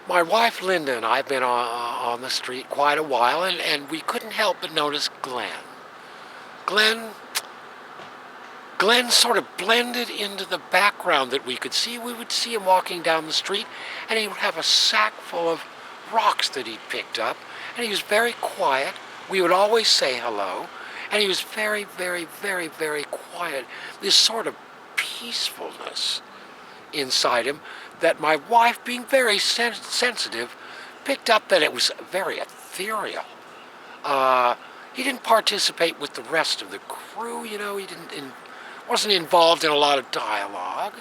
My wife Linda and I have been on the street quite a while, and we couldn't help but notice Glenn. Glenn Glenn sort of blended into the background that we could see. We would see him walking down the street, and he would have a sack full of rocks that he picked up, and he was very quiet. We would always say hello, and he was very, very, very, very quiet. This sort of peacefulness inside him that my wife, being very sensitive, picked up that it was very ethereal. He didn't participate with the rest of the crew, you know, wasn't involved in a lot of dialogue,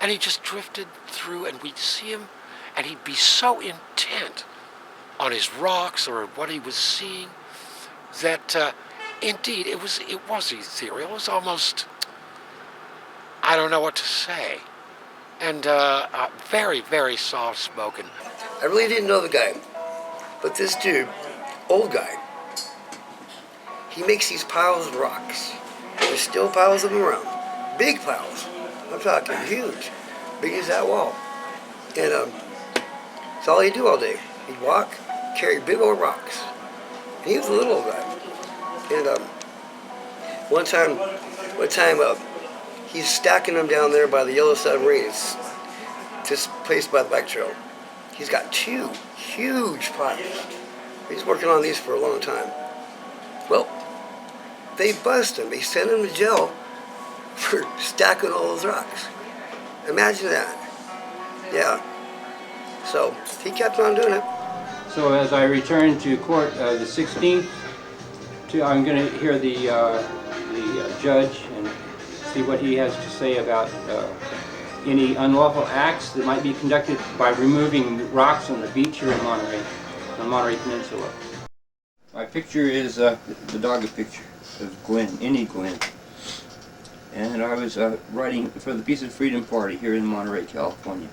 and he just drifted through, and we'd see him, and he'd be so intent on his rocks or what he was seeing that indeed it was ethereal. It was almost, I don't know what to say, and very, very soft-spoken. I really didn't know the guy, but this dude, old guy, he makes these piles of rocks. There's still piles of them around. Big piles. I'm talking huge. Big as that wall. And that's all he'd do all day. He'd walk, carry big old rocks. And he was a little old guy. And one time, he's stacking them down there by the Yellow Submarine. It's this place by the bike trail. He's got two huge piles. He's working on these for a long time. Well, they bust him. They sent him to jail for stacking all those rocks. Imagine that. Yeah. So he kept on doing it. So as I return to court the 16th, I'm going to hear the judge and see what he has to say about any unlawful acts that might be conducted by removing rocks on the beach here in Monterey, on the Monterey Peninsula. My picture is the dog picture of Glenn, any Glenn. And I was writing for the Peace and Freedom Party here in Monterey, California.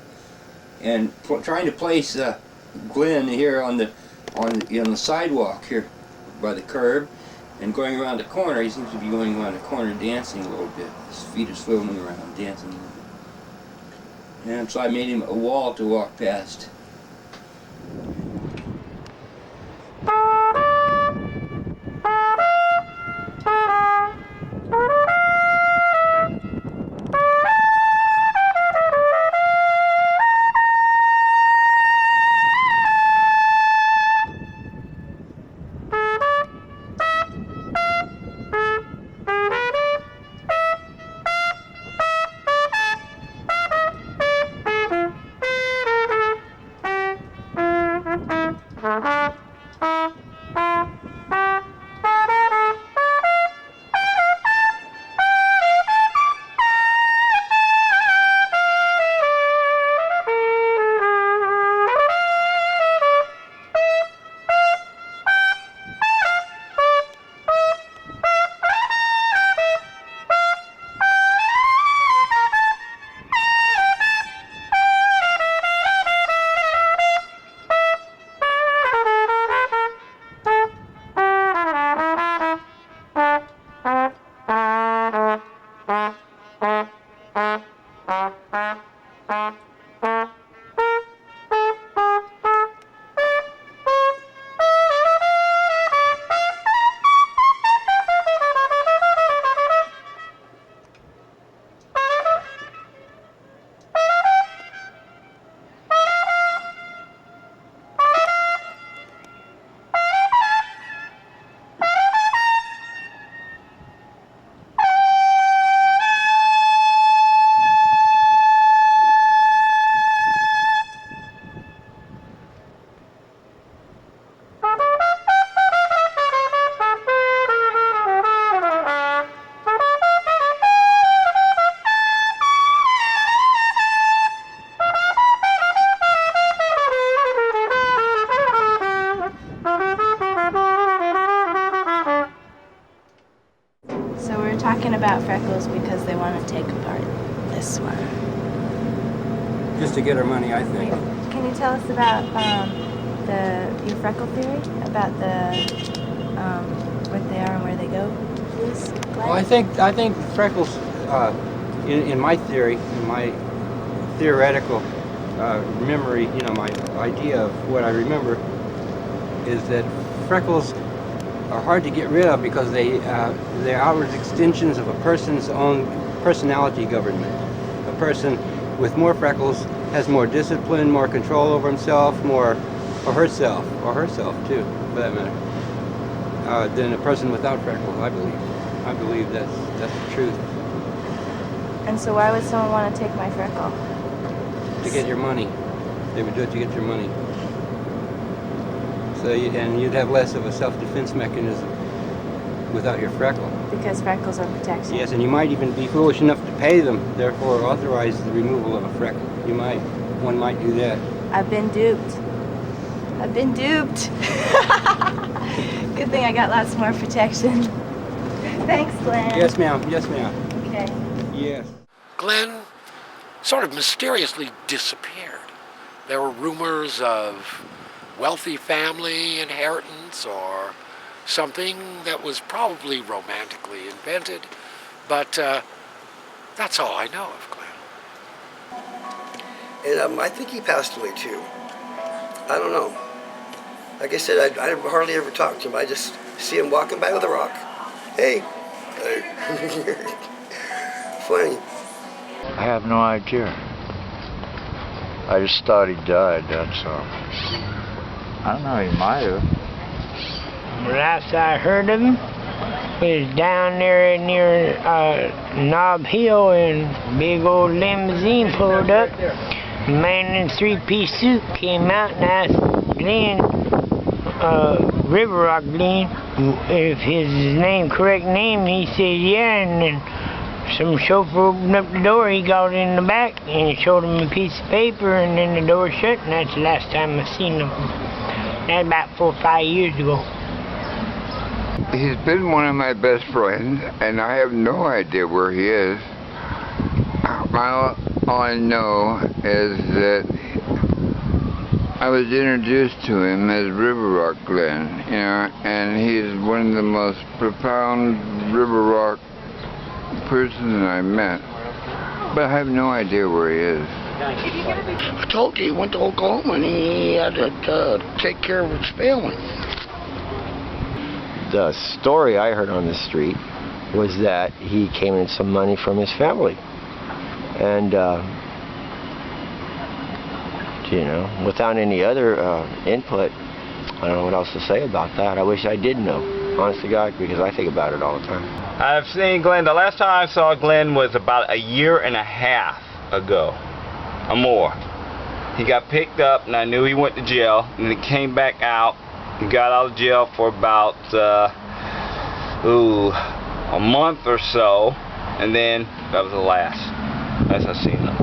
And trying to place Glenn here on the sidewalk here by the curb and going around the corner. He seems to be going around the corner dancing a little bit. His feet are swiveling around, dancing a little bit. And so I made him a wall to walk past. Talking about Freckles because they want to take apart this one. Just to get our money, I think. Can you tell us about your freckle theory? About what they are and where they go, please? Well, I think freckles, in my theory, in my theoretical memory, you know, my idea of what I remember is that freckles are hard to get rid of because they're outward extensions of a person's own personality government. A person with more freckles has more discipline, more control over himself, or herself too, for that matter, than a person without freckles. I believe that's the truth. And so why would someone want to take my freckle? To get your money. They would do it to get your money. So and you'd have less of a self-defense mechanism without your freckle. Because freckles are protection. Yes, and you might even be foolish enough to pay them, therefore authorize the removal of a freckle. One might do that. I've been duped. I've been duped. Good thing I got lots more protection. Thanks, Glenn. Yes, ma'am. Yes, ma'am. Okay. Yes. Glenn sort of mysteriously disappeared. There were rumors of wealthy family inheritance or something that was probably romantically invented, but that's all I know of Glenn. And I think he passed away too. I don't know. Like I said, I hardly ever talk to him. I just see him walking by with a rock. Hey. Funny. I have no idea. I just thought he died, that's all. I don't know, he might have. The last I heard of him was down there near Knob Hill, and big old limousine pulled up. A man in a three-piece suit came out and asked Glenn, River Rock Glenn, if his correct name. He said yeah, and then some chauffeur opened up the door. He got in the back and showed him a piece of paper, and then the door shut, and that's the last time I seen him. That's about 4 or 5 years ago. He's been one of my best friends, and I have no idea where he is. All I know is that I was introduced to him as River Rock Glenn, you know, and he's one of the most profound River Rock persons I met. But I have no idea where he is. I told you he went to Oklahoma and he had to take care of his family. The story I heard on the street was that he came in some money from his family. And, you know, without any other input, I don't know what else to say about that. I wish I did know, honest to God, because I think about it all the time. I've seen Glenn. The last time I saw Glenn was about 1.5 years ago, or more. He got picked up, and I knew he went to jail, and he came back out. He got out of jail for about a month or so, and then that was the last I seen him.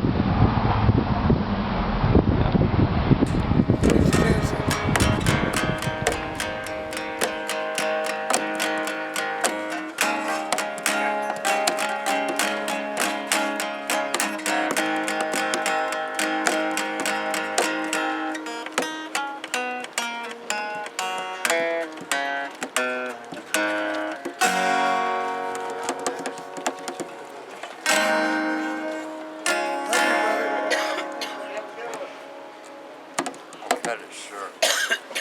Cut it short.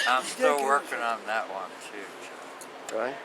I'm still working on that one too. Right?